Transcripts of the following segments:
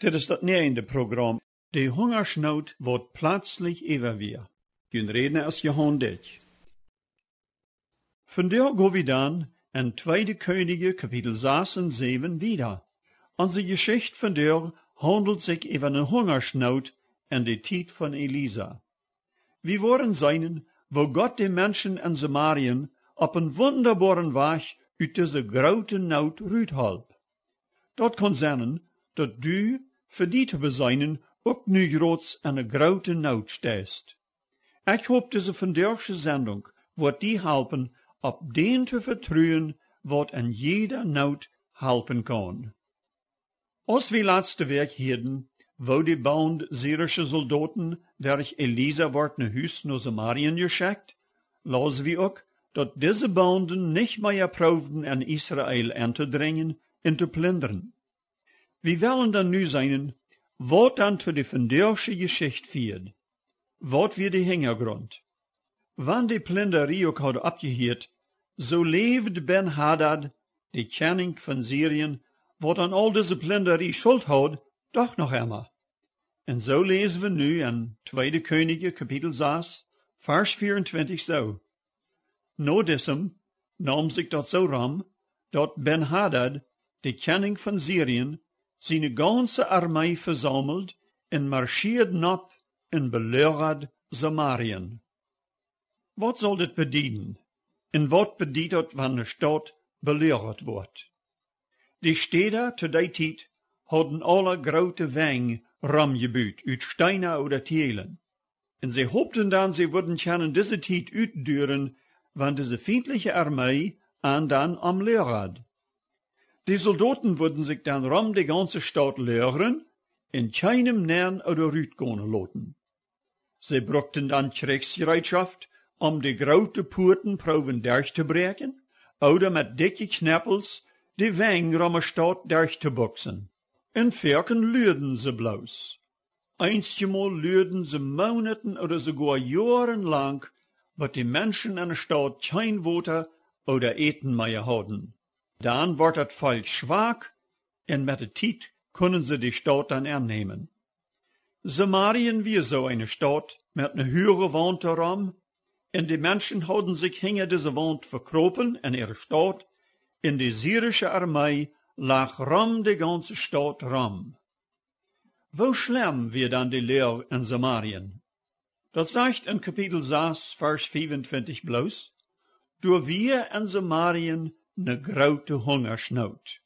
Dit is dat neende Programm. Dee Hungaschnoot wordt plötzlich immer weer. Een redner is Johan Dyck. Vandaag gaan we dan in 2. Könige, Kapitel 6 en 7 wieder. Onze Geschichte vandaag handelt zich over een Hungersnood in de tijd van Elisa. We worden zijn, wo Gott de Menschen in Samarien op een wunderbaren weg uit deze grote nood uithelpt. Dat kan zijn dat du voor die te bezijnen ook nu groots in een grote nood stehst. Ik hoop deze vandaagse zending wordt die helpen op den te vertrouwen wat in jeder nood helpen kan. Als we laatste week hielden, wo die bouwende Syrische soldaten durch Elisa wordt naar huis naar Samarien geschickt, lazen we ook dat deze bouwenden niet meer proefden in Israël aan te dringen en te plunderen. We willen dan nu zijn, wat dan zu de vandaagse geschichte viert. Wat weer de hintergrond. Wanneer de plunderie ook hadden opgeheerd, zo leefde Ben-Hadad, de koning van Syrië, wat aan al deze plunderie schuld had, toch nog immer. En zo lezen we nu in 2. Könige, Kapitel 6, vers 24 zo. No dissem nam zich dat zo ram, dat Ben-Hadad, de koning van Syrië, zijn ganze armee verzameld en marcheerde op en belegerde Samarien. Wat zal dit bedienen? En wat bedient het wanneer de stad belegerd wordt? De steden te die tijd hadden alle grote wegen ramgebuut uit stenen oder telen. En ze hoopten dan ze würden kunnen deze tijd uitduren, wanneer deze feindliche armee aan dan am legerad. Die Soldaten würden sich dann rum die ganze Stadt leeren in keinem Nern oder Rüt gehen lassen. Sie brauchten dann Kriegsbereitschaft, die grote Poorten proben durchzubreken, oder mit dicke Knappels die Wänge rum der Stadt durchzuboxen. In Ferken lürden sie bloß. Einstmal lürden sie Monaten oder sogar Jahren lang, wat die Menschen in der Stadt kein Wasser oder Eten mehr hatten. Dan wordt het volk zwak en met de tijd kunnen ze die stad dan aannemen. Samarien wie so eine Stadt met een hoge wand erom en die Menschen hadden zich hinter deze wand verkropen in ihre Stadt en die Syrische Armee lag rum de ganze Stadt rum. Wo schlimm wir dan die Leer in Samarien? Dat zegt in Kapitel 6, vers 25 bloß, door wir in Samarien ne grote Hungersnood.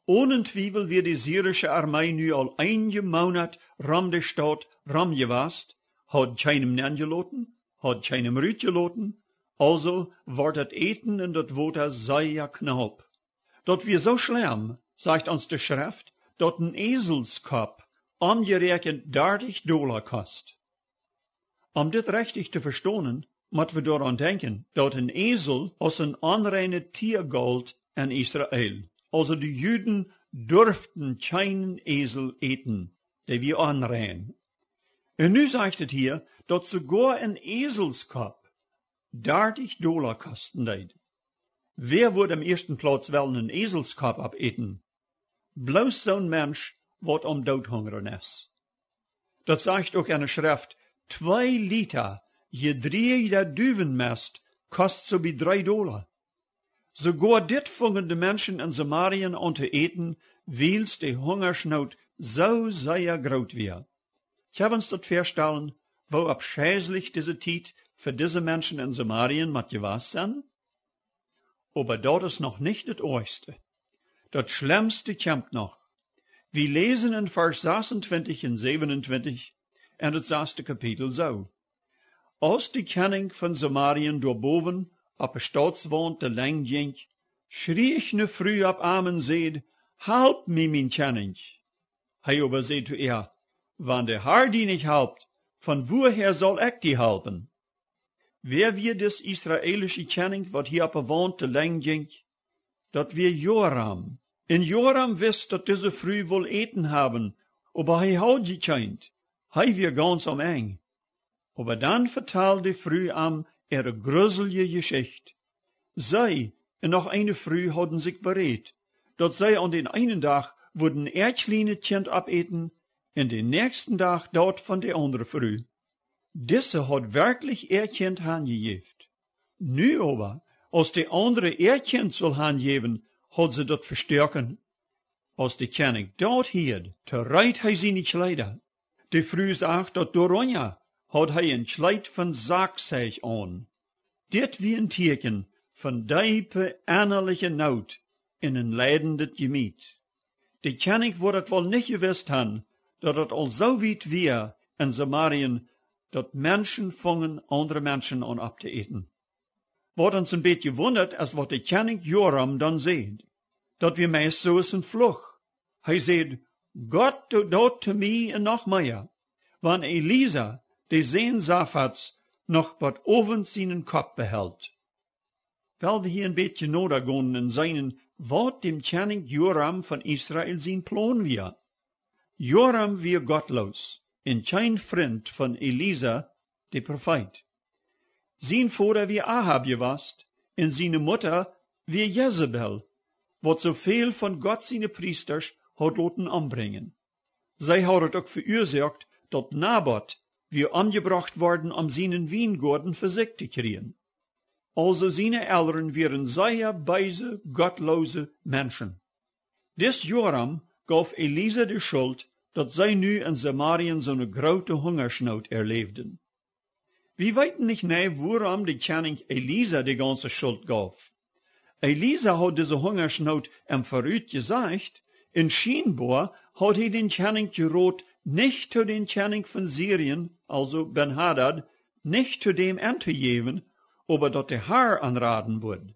Ohne Twijfel wird die Syrische Armee nu al einige Monat ram de Stadt ram gewast, had keinem neergelaten, had keinem Rüt gelaten, also wordt het eten in dat Water sehr knapp. Dat wir so schlimm, sagt uns de Schrift, dat een Eselskop angerekend $30 kost. Dit richtig te verstonen, moeten we daaraan denken dat een ezel als een onreine tier galt in Israël. Also de Juden durften geen ezel eten, die wir onrein. En nu zegt het hier dat sogar een ezelskop $30 kosten deed. Wer würde am ersten Platz wel een ezelskop abeten? Bloß zo'n Mensch wat doodhungern is. Dat zegt ook in de Schrift, 2 Liter gedreigter Duvenmest kost so wie $3. Sogar dit fingen de Menschen in Samarien an te eten, weils de Hungersnood so sehr groot weer. Ich habe uns dat verstellen, wo abscheulich diese Tijd für diese Menschen in Samarien mat gewas sind? Aber dort ist noch nicht das Erste. Das Schlimmste kommt noch. Wir lesen in Vers 26 und 27 in das 6. Kapitel so. Als die koning van Samarien doorboven op de stadswand te lang ging, schrie ich ne früh op Amen zeed, help me, mijn koning. Hij aber zei zu ihr, wann der Herr die nicht helpt, von woher soll ich die helpen? Wer wir des israelische koning, wat hier op de wand te lang ging? Dat wir Joram. En Joram wist dat diese früh wohl eten haben, aber hij had gekannt. Hij wir ganz am eng. Aber dann vertelde früh ihre gruselige Geschichte. Zij en noch eine früh hadden sich bereit, dat zij an den einen Tag wurden kleine Kind abeten, en den nächsten Tag dort von der andere früh. Diese hat wirklich Kind hangejeft. Nu aber, als de andere Kind soll hangeven, hat sie dat verstärken. Als de König dort hierd, terreit hij seine Kleider. De früh sagt dat Doronja, hat hij een Kleid van Sackzeug an. Dit wie een teken van diepe, innerliche Nood in een leidendet Gemiet. De König wordt het wel niet gewusst han, dat het al zo weit weer in Samarien, dat Menschen vangen andere Menschen an ab te eten. Wat ons een beetje wundert, is wat de König Joram dan zegt. Dat we meest zo is een vlug. Hij zegt, God doet te mij en nog meer. Want Elisa, de zijn Safats, nog wat over zijn kop behält. Wel we hier een beetje nodig en zijn wat dem König Joram van Israël zijn plan weer. Joram weer gottlos, en geen vriend van Elisa, de profeet. Zijn vader wie Ahab gewast, en zijn moeder wie Jezebel, wat zoveel van God zijn priesters had laten aanbrengen. Zij had het ook veroorzaakt, dat Naboth weer angebracht worden om zijn wijngaarden voor zich te krijgen. Also zijn Eltern waren zeer beise, gottloze Menschen. Des Joram gaf Elisa de schuld, dat zij nu in Samarien zo'n grote Hungaschnoot erleefden. We weten niet waarom de König Elisa de ganze Schuld gaf. Elisa had deze Hungersnood hem vooruit gezegd, en schijnbaar had hij den König geraten, nicht zu den König von Syrien, also Ben-Hadad, nicht zu dem anzugeven, aber dat der Herr anraten wird.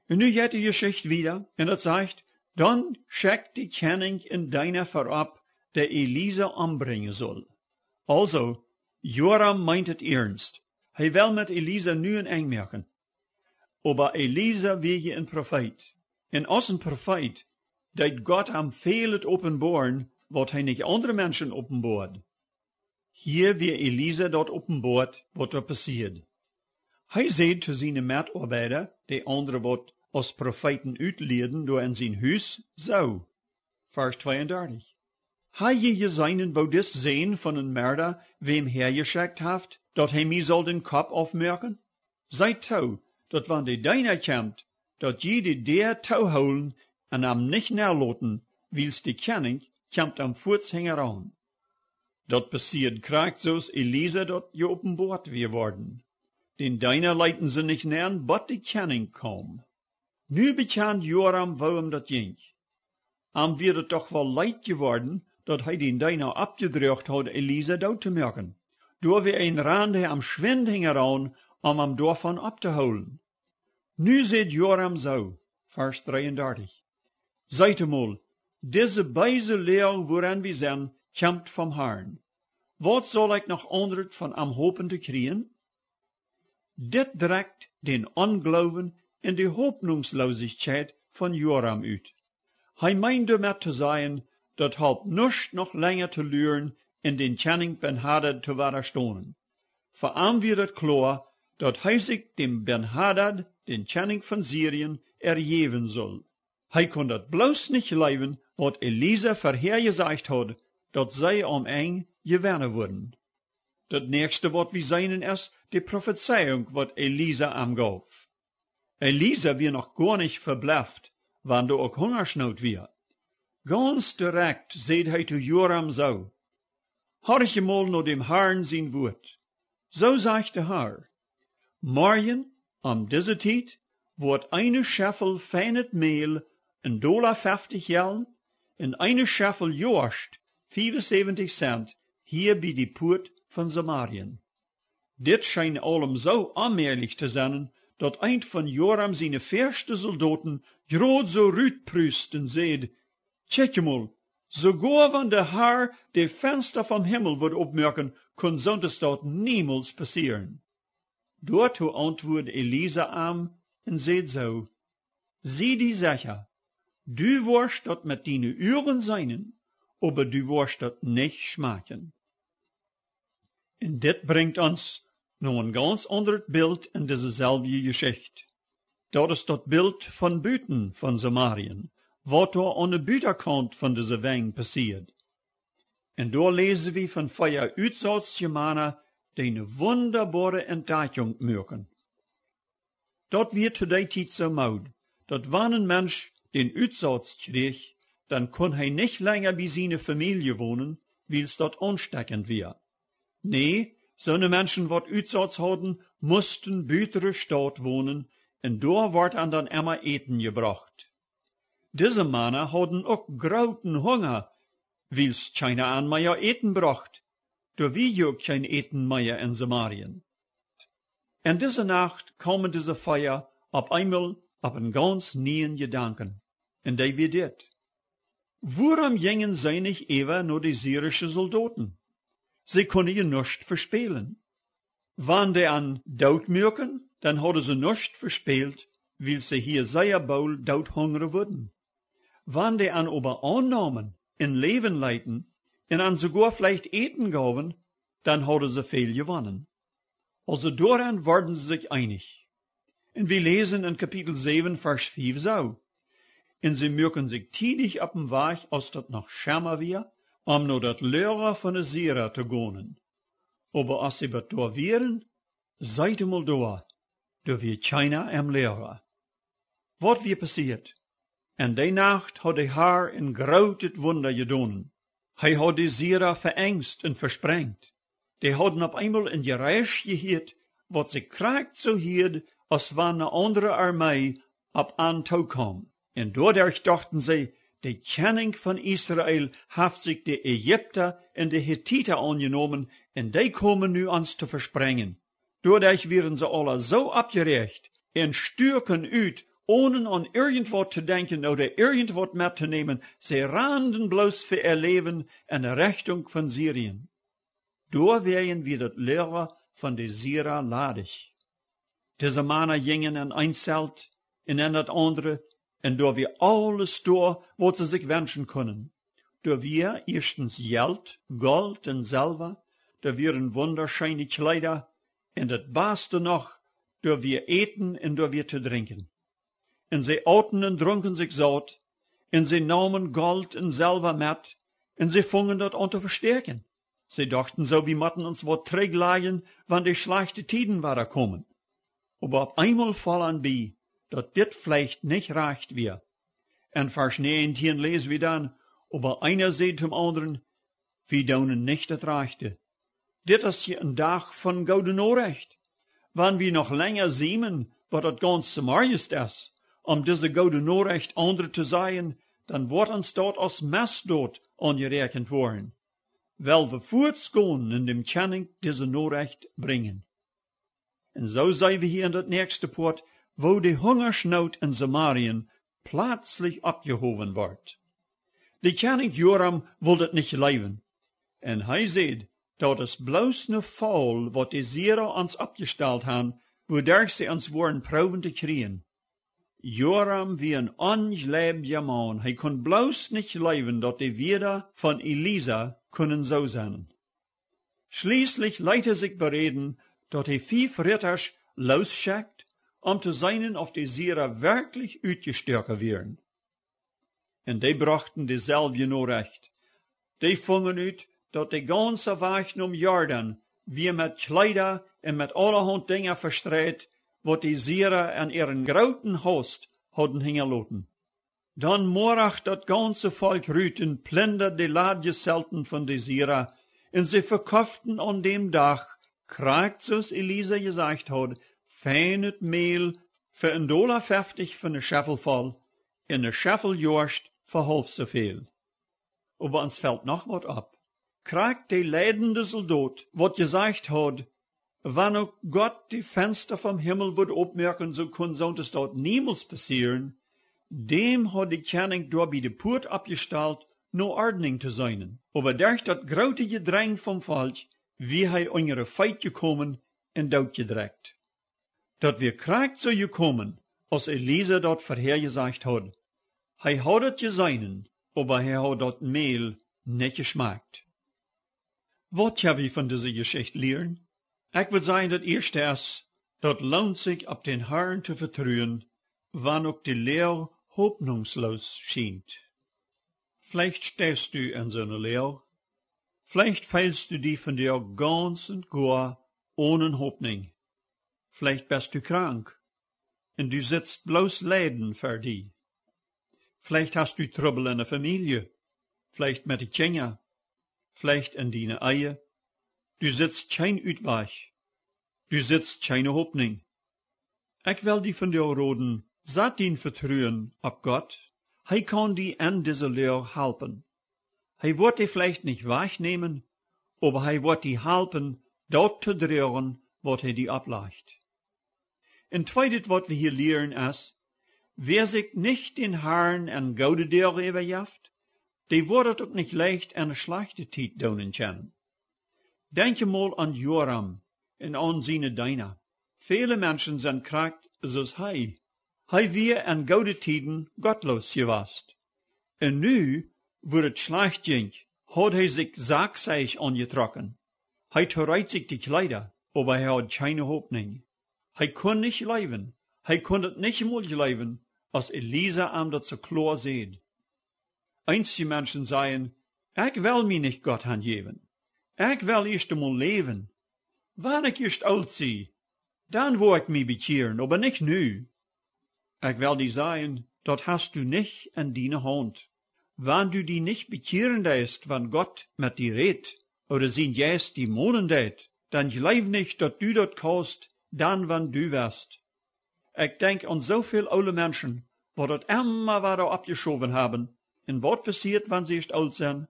Und nu geht die Geschichte wieder, und het sagt, dann schickt die König in deiner vorab, der Elisa umbringen soll. Also, Joram meint het ernst. Hij wil met Elisa nu een eng merken. Aber Elisa wie een profeet. En als een profeet, dat Gott am veel het openbaren, wat hij niet andere mensen openbaart. Hier wie Elisa dat openbaart, wat er passiert. Hij zei zu zijn medarbeiter, die andere wat als profeten uitleiden door in zijn huis, zo. Vers 32. Hij je seinen Baudis sehen van een Mörder, wem hergeschickt haft, dat hij mij zal den Kopf aufmerken? Sei touw, dat wann de deiner komt, dat je de der touw holen en am nicht naloten, wils de König komt am Furzhänger an. Dat passiert krijgt zoals Elisa dat je openbaart weer worden. Den deiner leiten ze nicht nern, but de König kom. Nu bekend Joram waarom dat ging. Am wird het toch wel leid geworden, dat hij den deiner abgedrucht had Elisa dood te merken. Door weer een Rande am Schwind hing aan, om am daarvan ab te holen. Nu zegt Joram zo, vers 33. Zijt mal, deze beise leer woran we zijn, komt vom Herrn. Wat zal ik nog anders van am hopen te krijgen? Dit drekt den ongeloven en de hoopnungslosigkeit van Joram uit. Hij meende met te zeggen, dat helpt nicht nog langer te leren en den König Ben-Hadad te widerstehen. Vor allem wird het klar, dat hij zich dem Ben-Hadad, den König von Syrien, ergeven soll. Hij kon dat bloos nicht leiden, wat Elisa vorhergesagt had, dat zij om eng gewinnen worden. Dat nächste wat we zijn is de Prophezeiung, wat Elisa aangaf. Elisa wird noch gar nicht verbläfft, wann er auch Hungersnood wird. Ganz direkt zei hij zu Joram zo. Horche mal naar dem Herrn zijn woord. Zo zegt de Herr. Morgen, am deze tijd, wordt eine Scheffel feines Mehl $1,50 geld en eine Scheffel Jost 75 cent hier bij die poort van Samarien. Dit schijnt allem zo aanmerkelijk te zijn, dat een van Joram zijn verste soldaten groot zo uitprust en zei, kijk mal, sogar wenn der Herr de Fenster vom Himmel wird opmerken, kon sonst dort niemals passieren. Dortho antwoordt Elisa aan en zei zo, zie die Sache, du wirst dat met deine Uhren seinen, aber du wirst dat nicht schmaken. En dit brengt ons naar een ganz ander beeld in dezezelfde Geschichte. Dat is dat beeld van buiten van Samarien, wat da an de buitenkant van deze weng passiert. En daar lezen we van vier uitzoutste mannen die een wunderbare Entdeckung maken. Dat wird zu der Zeit so moud, dat wann een mens den Uitsatz kreeg, dann kon hij nicht länger bij seine Familie wohnen, wils dat ansteckend wär. Nee, zo'n Menschen, wat Uitsatz hadden, mussten buitere Stadt wohnen, en daar wordt an dan immer eten gebracht. Diese Männer hadden ook groten Hunger, wils keine an mehr eten bracht, door wie ook kein eten mehr in Samarien. En diese Nacht komen diese Feier op einmal op een ganz nieuwen Gedanken. En die wie dit. Waarom gingen zij nicht even naar de syrische Soldaten? Sie konden je nichts verspelen. Wann die an doodmerken, dann hadden ze nichts verspeeld, weil sie hier sehr bald doodhungrig wurden. Wann die an aber annahmen, in Leben leiten, en an sogar vielleicht eten gaben, dann hadden sie viel gewonnen. Also daran waren sie sich einig. Und wir lesen in Kapitel 7, Vers 5 so. Und sie merken sich tidig ab dem Weg, als dat noch schärmer wir, naar dat Lehrer von der Sira zu gehen. Aber als sie bet da wären, seid mal da wir keiner am Lehrer. Wat wie passiert? En die Nacht had die haar een groot Wunder gedaan. Hij had die Sira verengst en versprengt. Die hadden op einmal een gereis geheerd, wat ze kraakt zo hierd, als wanneer een andere armee op aan toe kwam. En doordat dachten ze, de kenning van Israël heeft zich de Egypter en de Hittiter aangenomen, en die komen nu ons te versprengen. Doordat werden ze alle zo opgerecht en stuurken uit, ohne an irgendwas zu denken oder irgendwas mitzunehmen. Sie rannten bloß für ihr Leben in der Richtung von Syrien. Da wären wir das Lehrer von der Syrer ladig. Diese Männer gingen in ein Zelt, in das andere, und da wir alles da, was sie sich wünschen können. Da wir erstens Geld, Gold und Silber, da wir wunderschöne Kleider, und das Beste noch, da wir eten und da wir zu trinken. En sie aten en dronken sich saut, en sie nahmen Gold en Silber mit, en sie fingen dat an zu verstärken. Sie dachten so, wie matten uns wat trägleihen, wann die schlechte Tiden waren kommen. Aber auf einmal fallen bei, dat dit vielleicht nicht reicht wir. En Vers 19 lesen wir dann, aber einer sagt zum anderen, wir daunen nicht das Rechte. Dit ist hier ein Tag von Gouden Orecht. Wann wir noch länger sehen, wat dat ganz Samarisch ist, diese Gouden Orecht andere zu sein, dann wird uns dort als Messdot angerechnet worden. Weil wir voortgehen in dem Kenning diese Orecht bringen. Und so sind wir hier in das nächste Port, wo die Hungersnood in Samarien plötzlich abgehoben wird. Die König Joram will das nicht leben. Und er sagt, dat es bloß ne Fall, wat die Syrer uns abgestellt haben, wodurch sie uns wollen proben zu kriegen. Joram wie ein ungläubiger Mann, hij kon bloß nicht leben, dat die Wieder von Elisa können so sein. Schließlich leitet sich bereden, dat hij 5 Ritters losschickt, zu seinen auf die Syrer wirklich uitgestärkt werden. Und die brachten dieselbe Nachricht. Die fingen uit, dat die ganze Weg um Jordan, wie mit Kleider und mit allerhand Dingen verstreut, wat die Syrer an ihren großen Host hadden hingelaten. Dann morach dat ganze Volk rüt und plündert die Ladgeselten von die Syrer, und sie verkauften an dem Tag, kragt so's Elisa gesagt hat, feines Mehl für $1,50 für eine Scheffel voll, in eine Scheffel Jorst für halb so viel. Aber uns fällt noch was ab. Kragt die leidende Soldat, wat gesagt hat, wenn auch Gott die Fenster vom Himmel wird opmerken, so kann es dort niemals passieren, dem hat die König dort bei der Port abgestellt, nur Ordnung zu sein. Aber durch das große Gedräng vom Volk, wie er in ihre Feit gekommen und dort gedreckt. Dat wir kragt so gekommen, als Elisa dort vorhergesagt hat. Er hat es gesehen, aber er hat dort Mehl nicht geschmeckt. Was ja wir von dieser Geschichte lernen? Ich würde sagen, das erste ist, das lohnt sich, auf den Herrn zu vertrauen, wann auch die Lehre hoffnungslos scheint. Vielleicht stehst du in so einer Leer, vielleicht fühlst du dich von dir ganz und gar ohne Hoffnung. Vielleicht bist du krank und du sitzt bloß Leiden für dich. Vielleicht hast du Trouble in der Familie, vielleicht mit den Kindern, vielleicht in deine Ehe. Du sitzt kein Uitweg, du sitzt keine Hoffnung. Ich will die von dir roden, zat ihn vertrauen auf Gott. Hij kann die in dieser Leer helfen. Hij wird die vielleicht nicht wegnehmen, aber hij wird die helfen, dort zu drehen, wat hij die ablegt. En zweites, wat wir hier lehren, ist, wer sich nicht den Herrn en goude Dere überjaft, die wird auch nicht leicht eine schlechte Zeit donen können. Denk mal an Joram en an seine Diener. Viele Menschen sind krank, zoals hij. Hij weer in goude tijden gottlos gewast. En nu, wo het schlecht ging, had hij zich zaakzeig angetrokken. Hij toeriet zich die Kleider, aber hij had keine Hoffnung. Hij kon nicht leven. Hij kon het nicht mal leven, als Elisa am dat so klar seht. Einige Menschen sagen, ich will mir nicht Gott handgeben. Ich will erst einmal leben. Wann ich erst alt sei, dann wo ich mich bekehren, aber nicht nu. Ich will dir sagen, dort hast du nicht in deiner Hand. Wenn du die nicht bekehren lässt, wenn Gott mit dir redet, oder sind jetzt die Monen det, dann glaub nicht, dass du dort kannst, dann wenn du wirst. Ich denk an so viel alte Menschen, wo dort immer wieder abgeschoben haben. Und was passiert, wenn sie erst alt sind?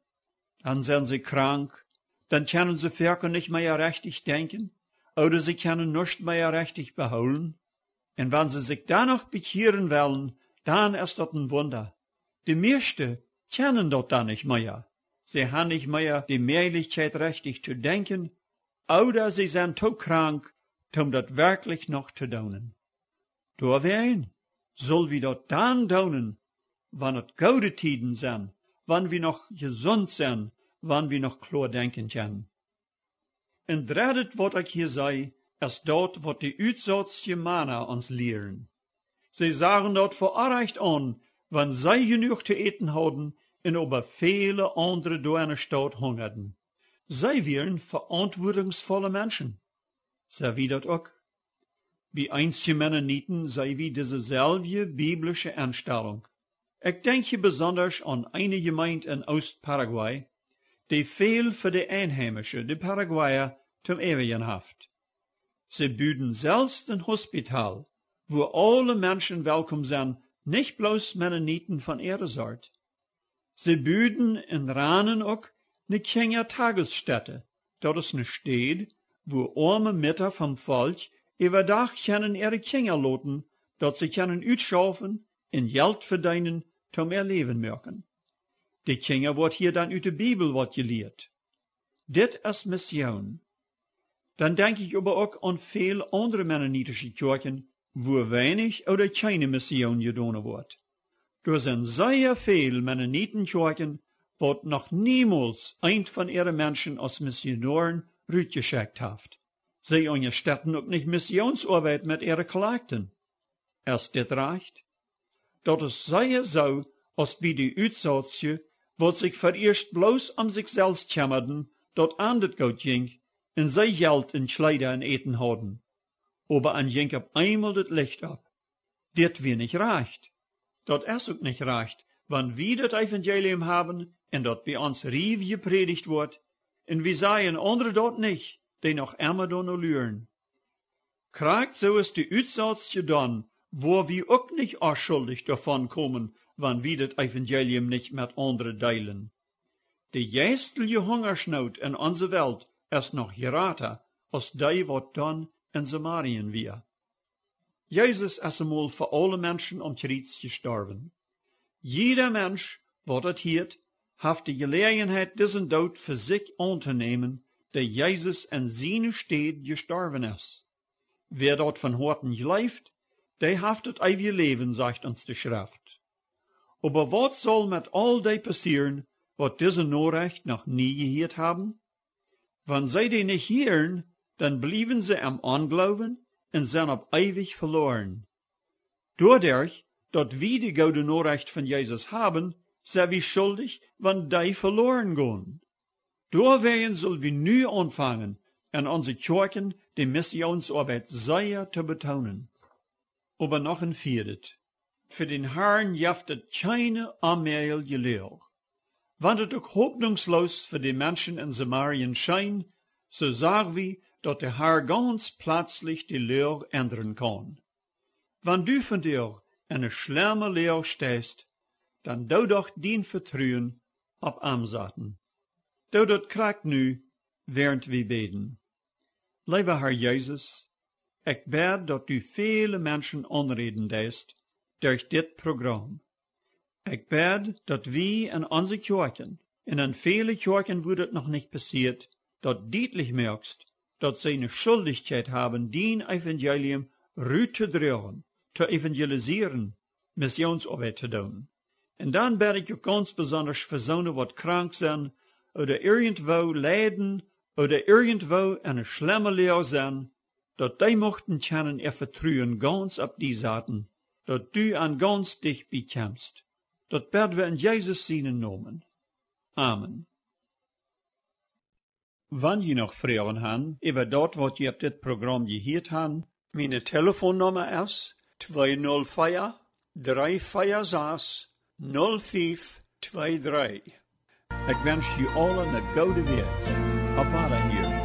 Dann sind sie krank, dann können sie vielleicht nicht mehr richtig denken, oder sie können nicht mehr richtig beholen. Und wenn sie sich danach bekehren wollen, dann ist das ein Wunder. Die meisten kennen das dann nicht mehr. Sie haben nicht mehr die Möglichkeit, richtig zu denken, oder sie sind zu krank, um das wirklich noch zu tun. Deswegen soll wir das dann tun, wenn es gute Tiden sind, wenn wir noch gesund sind, wenn wir noch klar denken können. Und drittes, was ich hier sage, ist dort, was die utsätzliche Männer uns lehren. Sie sagen dort vorrecht an, wenn sie genug zu eten haben, und aber viele andere da in der Stadt hungerten. Sie wären verantwortungsvolle Menschen. Sie wie das auch. Bei einzigen Mennoniten sei wie diese selbe biblische Einstellung. Ich denke besonders an eine Gemeinde in Ostparaguay, die viel für die Einheimischen, die Paraguayer, zum Ewigen haft. Sie bieten selbst ein Hospital, wo alle Menschen willkommen sind, nicht bloß Mennoniten von ihrer Sorte. Sie bieten in Ranen auch eine Kindertagesstätte. Dort ist eine Stätte, wo arme Mütter vom Volk über Tag können ihre Kinder loten, dort sie können utschaffen, in Geld verdienen, zum ihr Leben merken. Die Kinder wird hier dann uit der Bibel wat gelehrt. Dit ist Mission. Dann denke ich aber auch an viele andere mennonitische Kirchen, wo wenig oder keine Mission getan wird. Da sind sehr viele Mennonitenkirchen, wo noch niemals ein von ihren Menschen als Missionaren rütgeschickt hat. Sie unterstützen auch nicht Missionsarbeit mit ihren Kollekten. Erst dit reicht. Dat ist sehr so, als bei die Utsatzje, wo sich vererst bloß sich selbst kümmerten, dort andet gut ging, und sie Geld in Kleider und Eten hadden. Aber an ging auf einmal das Licht ab. Dit wir nicht reicht. Dat ist auch nicht reicht, wenn wir das Evangelium haben, und dort bei uns rief gepredigt wird, und wir sagen andere dort nicht, die noch immer da nur lüren. Kriegt so ist die Utsatzje dann, wo wir auch nicht unschuldig davon kommen, wenn wir das Evangelium nicht mit anderen teilen. Die jästliche Hungersnood in unserer Welt ist noch gerater, als die, was dann in Samarien wir. Jesus ist einmal für alle Menschen am Kreuz gestorben. Jeder Mensch, was das hielt, hat die Gelegenheit, diesen Tod für sich anzunehmen, der Jesus in seine Stätte gestorben ist. Wer dort von Horten gleift, der haft das ewige Leben, sagt uns die Schrift. Aber was soll mit all dem passieren, was diese Nachricht noch nie gehört haben? Wenn sie die nicht hören, dann blieben sie am Unglauben und sind auf ewig verloren. Dadurch dat wie die gode Nachricht von Jesus haben, sei wie schuldig, wann die verloren gehen. Doorwegen soll wir nu anfangen, an onze Kirchen die Missionsarbeit sehr zu betonen. Aber noch ein viertes. Für den Herrn jaftet keine allmähliche Lehr. Wann es auch hoffnungslos für die Menschen in Samarien scheint, so sagen wir, dass der Herr ganz plötzlich die Lehr ändern kann. Wenn du von dir in eine schlimme Lehr stehst, dann du doch dien Vertrauen auf Amsaten. Du dat krijgt nu, während wir beten. Lieber Herr Jesus, ich bete, dass du viele Menschen anreden lässt durch dit Programm. Ich bete, dass wir in unsere Kirchen, in viele Kirchen, wo das noch nicht passiert, dort deutlich merkst, dass sie eine Schuldigkeit haben, den Evangelium rüberzudrehen, zu evangelisieren, Missionsarbeit zu tun. Und dann bete ich auch ganz besonders für Personen, die krank sind, oder irgendwo leiden, oder irgendwo eine schlimme Lehre sind, dass die mochten kennen ihr Vertrauen ganz auf die Sachen, dass du an ganz dich bekämpfst. Das beten wir in Jesus seinen Namen. Amen. Wenn ihr noch Fragen habt, über das, was ihr auf das Programm gehört habt, meine Telefonnummer ist 204 346 0523. Ich wünsche you allen eine gute Week. Op Wiederhören.